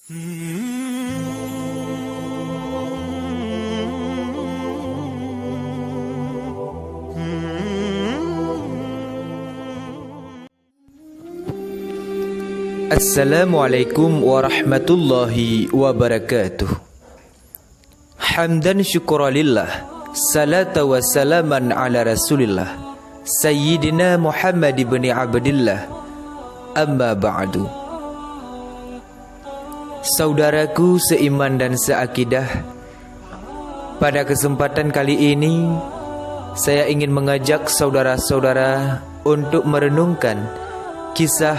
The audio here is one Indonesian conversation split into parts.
Assalamualaikum warahmatullahi wabarakatuh. Hamdan syukuralillah, salata wa salaman ala rasulillah, Sayyidina Muhammad ibn Abdillah, amma ba'du. Saudaraku seiman dan seakidah, pada kesempatan kali ini saya ingin mengajak saudara-saudara untuk merenungkan kisah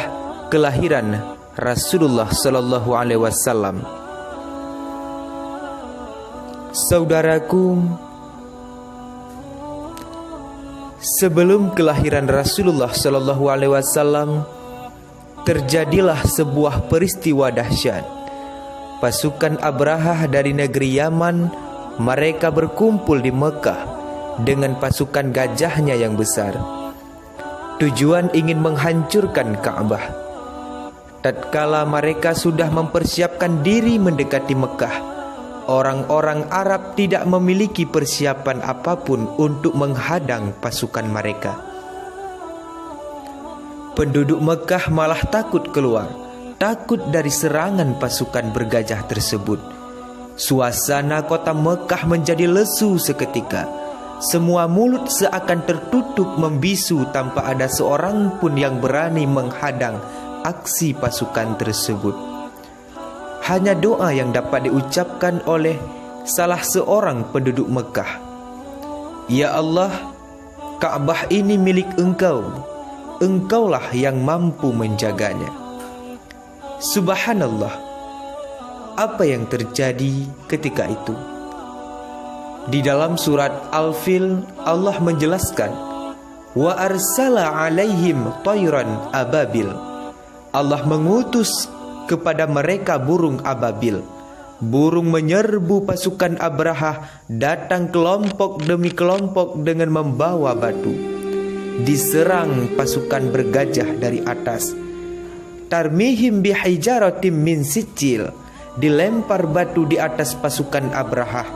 kelahiran Rasulullah sallallahu alaihi wasallam. Saudaraku, sebelum kelahiran Rasulullah sallallahu alaihi wasallam terjadilah sebuah peristiwa dahsyat. Pasukan Abrahah dari negeri Yaman, mereka berkumpul di Mekah dengan pasukan gajahnya yang besar. Tujuan ingin menghancurkan Ka'bah. Tatkala mereka sudah mempersiapkan diri mendekati Mekah, orang-orang Arab tidak memiliki persiapan apapun untuk menghadang pasukan mereka. Penduduk Mekah malah takut keluar, takut dari serangan pasukan bergajah tersebut. Suasana kota Mekah menjadi lesu seketika. Semua mulut seakan tertutup membisu tanpa ada seorang pun yang berani menghadang aksi pasukan tersebut. Hanya doa yang dapat diucapkan oleh salah seorang penduduk Mekah. Ya Allah, Ka'bah ini milik Engkau. Engkaulah yang mampu menjaganya. Subhanallah. Apa yang terjadi ketika itu? Di dalam surat Al-Fil Allah menjelaskan, wa arsala alaihim tayran ababil. Allah mengutus kepada mereka burung ababil. Burung menyerbu pasukan Abrahah, datang kelompok demi kelompok dengan membawa batu. Diserang pasukan bergajah dari atas. Tarmihim bihijaratim min sijil. Dilempar batu di atas pasukan Abrahah.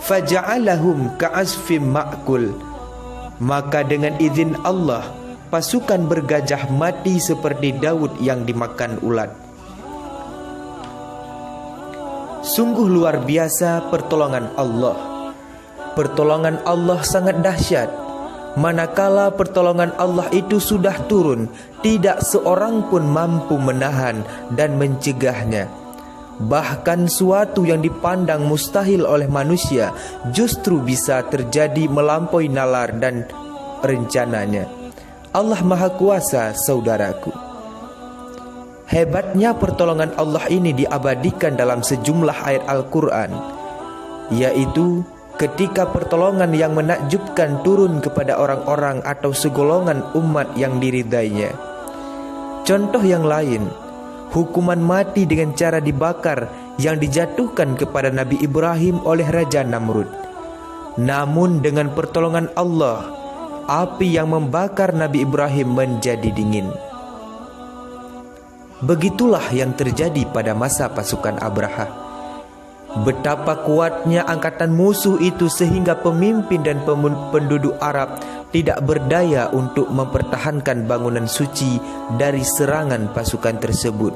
Faja'alahum ka'asfim ma'kul. Maka dengan izin Allah, pasukan bergajah mati seperti Daud yang dimakan ulat. Sungguh luar biasa pertolongan Allah. Pertolongan Allah sangat dahsyat. Manakala pertolongan Allah itu sudah turun, tidak seorang pun mampu menahan dan mencegahnya. Bahkan suatu yang dipandang mustahil oleh manusia justru bisa terjadi melampaui nalar dan rencananya. Allah Maha Kuasa, saudaraku. Hebatnya pertolongan Allah ini diabadikan dalam sejumlah ayat Al-Quran, yaitu ketika pertolongan yang menakjubkan turun kepada orang-orang atau segolongan umat yang diridainya. Contoh yang lain, hukuman mati dengan cara dibakar yang dijatuhkan kepada Nabi Ibrahim oleh Raja Namrud. Namun dengan pertolongan Allah, api yang membakar Nabi Ibrahim menjadi dingin. Begitulah yang terjadi pada masa pasukan Abrahah. Betapa kuatnya angkatan musuh itu sehingga pemimpin dan penduduk Arab tidak berdaya untuk mempertahankan bangunan suci dari serangan pasukan tersebut.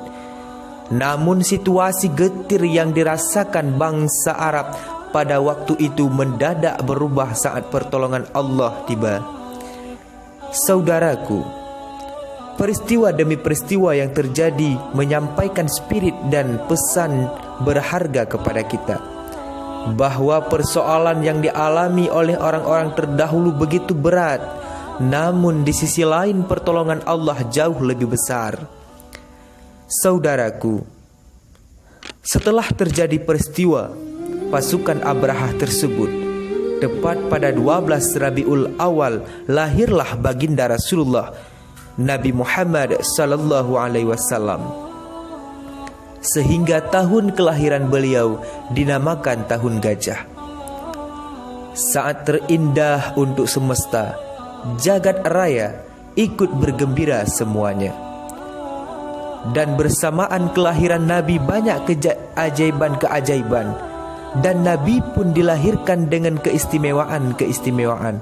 Namun situasi getir yang dirasakan bangsa Arab pada waktu itu mendadak berubah saat pertolongan Allah tiba. Saudaraku, peristiwa demi peristiwa yang terjadi menyampaikan spirit dan pesan berharga kepada kita, bahwa persoalan yang dialami oleh orang-orang terdahulu begitu berat, namun di sisi lain pertolongan Allah jauh lebih besar. Saudaraku, setelah terjadi peristiwa pasukan Abrahah tersebut, tepat pada 12 Rabiul Awal lahirlah baginda Rasulullah Nabi Muhammad sallallahu alaihi wasallam. Sehingga tahun kelahiran beliau dinamakan tahun gajah. Saat terindah untuk semesta, jagat raya ikut bergembira semuanya. Dan bersamaan kelahiran Nabi banyak keajaiban-keajaiban, dan Nabi pun dilahirkan dengan keistimewaan-keistimewaan.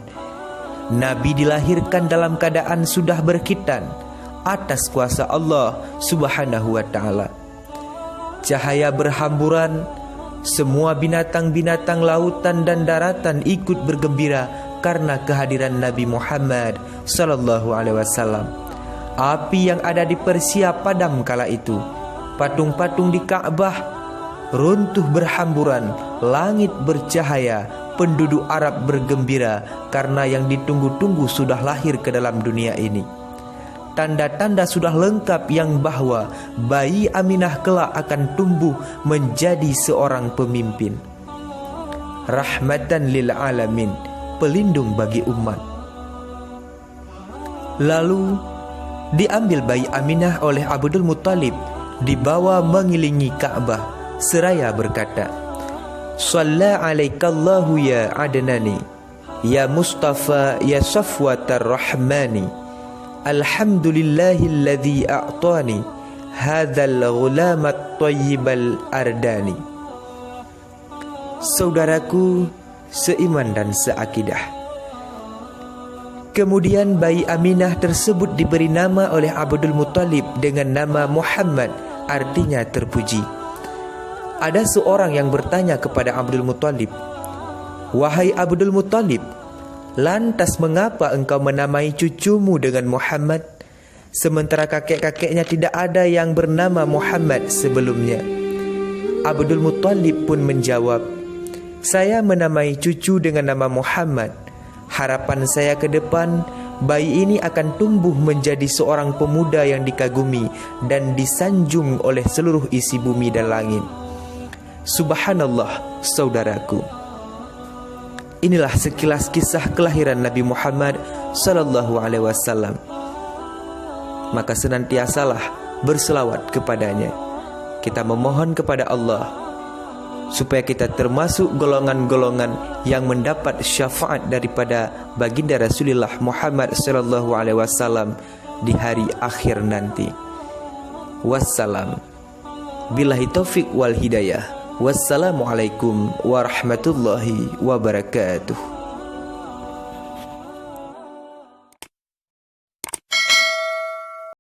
Nabi dilahirkan dalam keadaan sudah berkhitan atas kuasa Allah Subhanahu wa ta'ala. Cahaya berhamburan, semua binatang-binatang lautan dan daratan ikut bergembira karena kehadiran Nabi Muhammad sallallahu alaihi wasallam. Api yang ada di Persia padam kala itu. Patung-patung di Ka'bah runtuh berhamburan, langit bercahaya, penduduk Arab bergembira karena yang ditunggu-tunggu sudah lahir ke dalam dunia ini. Tanda-tanda sudah lengkap yang bahwa bayi Aminah kelak akan tumbuh menjadi seorang pemimpin. Rahmatan lil alamin, pelindung bagi umat. Lalu diambil bayi Aminah oleh Abdul Muttalib, dibawa mengilingi Ka'bah seraya berkata, "Shalla alaikallahu ya Adnani, ya Mustafa ya Safwatar Rahmani, alhamdulillahilladzi a'tani hadzal ghulamat thayyibal ardani." Saudaraku seiman dan seakidah, kemudian bayi Aminah tersebut diberi nama oleh Abdul Muttalib dengan nama Muhammad, artinya terpuji. Ada seorang yang bertanya kepada Abdul Muttalib, "Wahai Abdul Muttalib, lantas mengapa engkau menamai cucumu dengan Muhammad, sementara kakek-kakeknya tidak ada yang bernama Muhammad sebelumnya?" Abdul Muttalib pun menjawab, "Saya menamai cucu dengan nama Muhammad. Harapan saya ke depan, bayi ini akan tumbuh menjadi seorang pemuda yang dikagumi dan disanjung oleh seluruh isi bumi dan langit." Subhanallah, saudaraku. Inilah sekilas kisah kelahiran Nabi Muhammad sallallahu alaihi wasallam. Maka senantiasalah berselawat kepadanya. Kita memohon kepada Allah supaya kita termasuk golongan-golongan yang mendapat syafaat daripada baginda Rasulullah Muhammad sallallahu alaihi wasallam di hari akhir nanti. Wassalam. Billahi taufik wal hidayah. Wassalamualaikum warahmatullahi wabarakatuh.